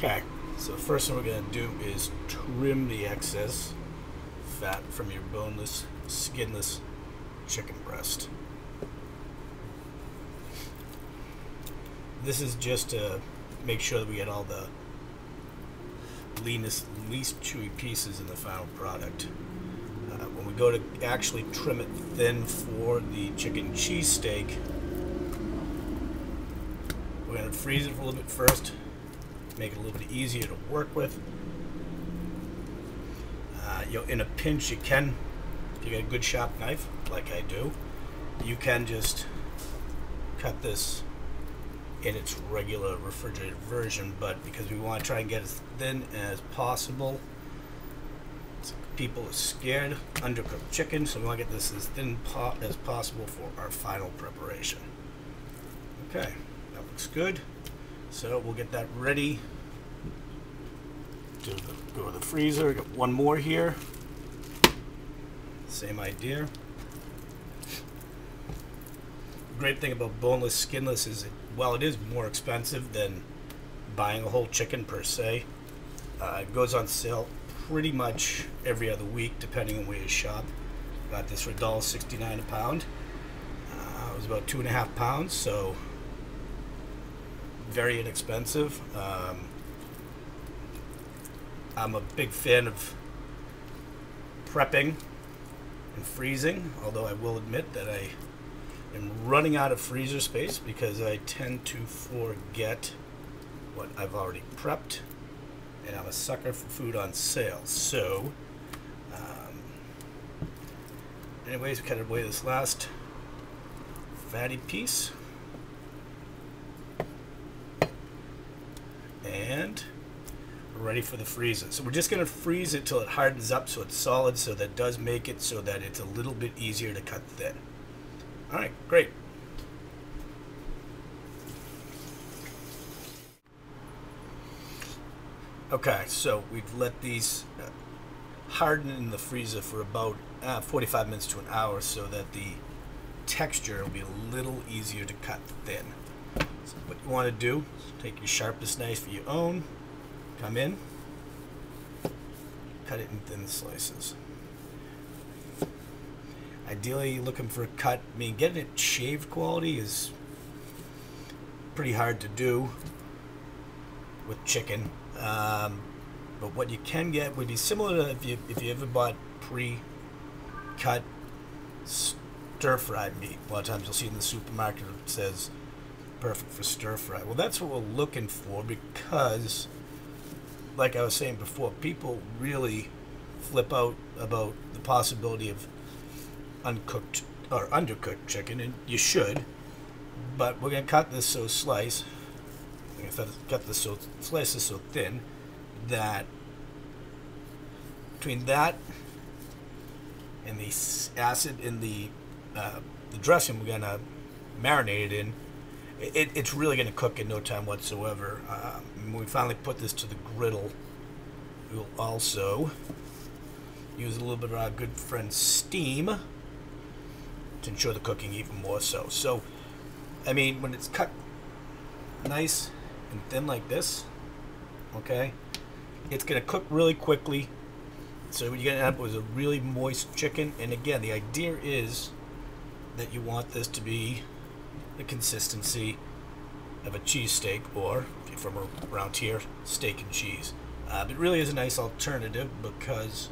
Okay, so the first thing we're going to do is trim the excess fat from your boneless, skinless chicken breast. This is just to make sure that we get all the least chewy pieces in the final product. When we go to actually trim it thin for the chicken cheesesteak, we're going to freeze it for a little bit first, make it a little bit easier to work with. In a pinch, you can, if you got a good sharp knife, like I do, you can just cut this in its regular refrigerated version, but because we want to try and get as thin as possible, people are scared undercooked chicken, so we want to get this as thin as possible for our final preparation. Okay, that looks good. So we'll get that ready to go to the freezer. Got one more here. Same idea. The great thing about boneless, skinless is while it is more expensive than buying a whole chicken per se, it goes on sale pretty much every other week, depending on where you shop. Got this for $1.69 a pound. It was about 2.5 pounds, so very inexpensive. I'm a big fan of prepping and freezing, although I will admit that I am running out of freezer space because I tend to forget what I've already prepped, and I'm a sucker for food on sale. So anyways, we cut away this last fatty piece, and we're ready for the freezer. So we're just going to freeze it till it hardens up so it's solid, so that does make it so that it's a little bit easier to cut thin. Alright, great. Okay, so we've let these harden in the freezer for about 45 minutes to an hour so that the texture will be a little easier to cut thin. So what you want to do is take your sharpest knife you own, come in, cut it in thin slices. Ideally, you're looking for a cut. I mean, getting it shaved quality is pretty hard to do with chicken. But what you can get would be similar to if you ever bought pre-cut stir-fried meat. A lot of times you'll see in the supermarket it says perfect for stir-fry. Well, that's what we're looking for, because like I was saying before, people really flip out about the possibility of uncooked or undercooked chicken, and you should, but we're going to cut this so slices so thin that between that and the acid in the dressing we're going to marinate it in, it's really going to cook in no time whatsoever. When we finally put this to the griddle, we'll also use a little bit of our good friend steam to ensure the cooking even more so. So, I mean, when it's cut nice and thin like this, okay, it's going to cook really quickly. So what you're going to end up with is a really moist chicken. And again, the idea is that you want this to be the consistency of a cheesesteak, or if you're from around here, steak and cheese. It really is a nice alternative because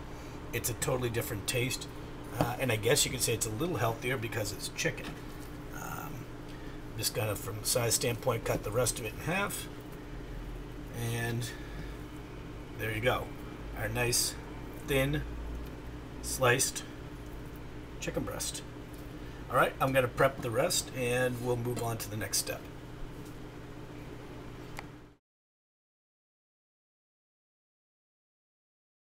it's a totally different taste. And I guess you could say it's a little healthier because it's chicken. Just kind of from a size standpoint, cut the rest of it in half. And there you go. Our nice, thin, sliced chicken breast. Alright, I'm going to prep the rest and we'll move on to the next step.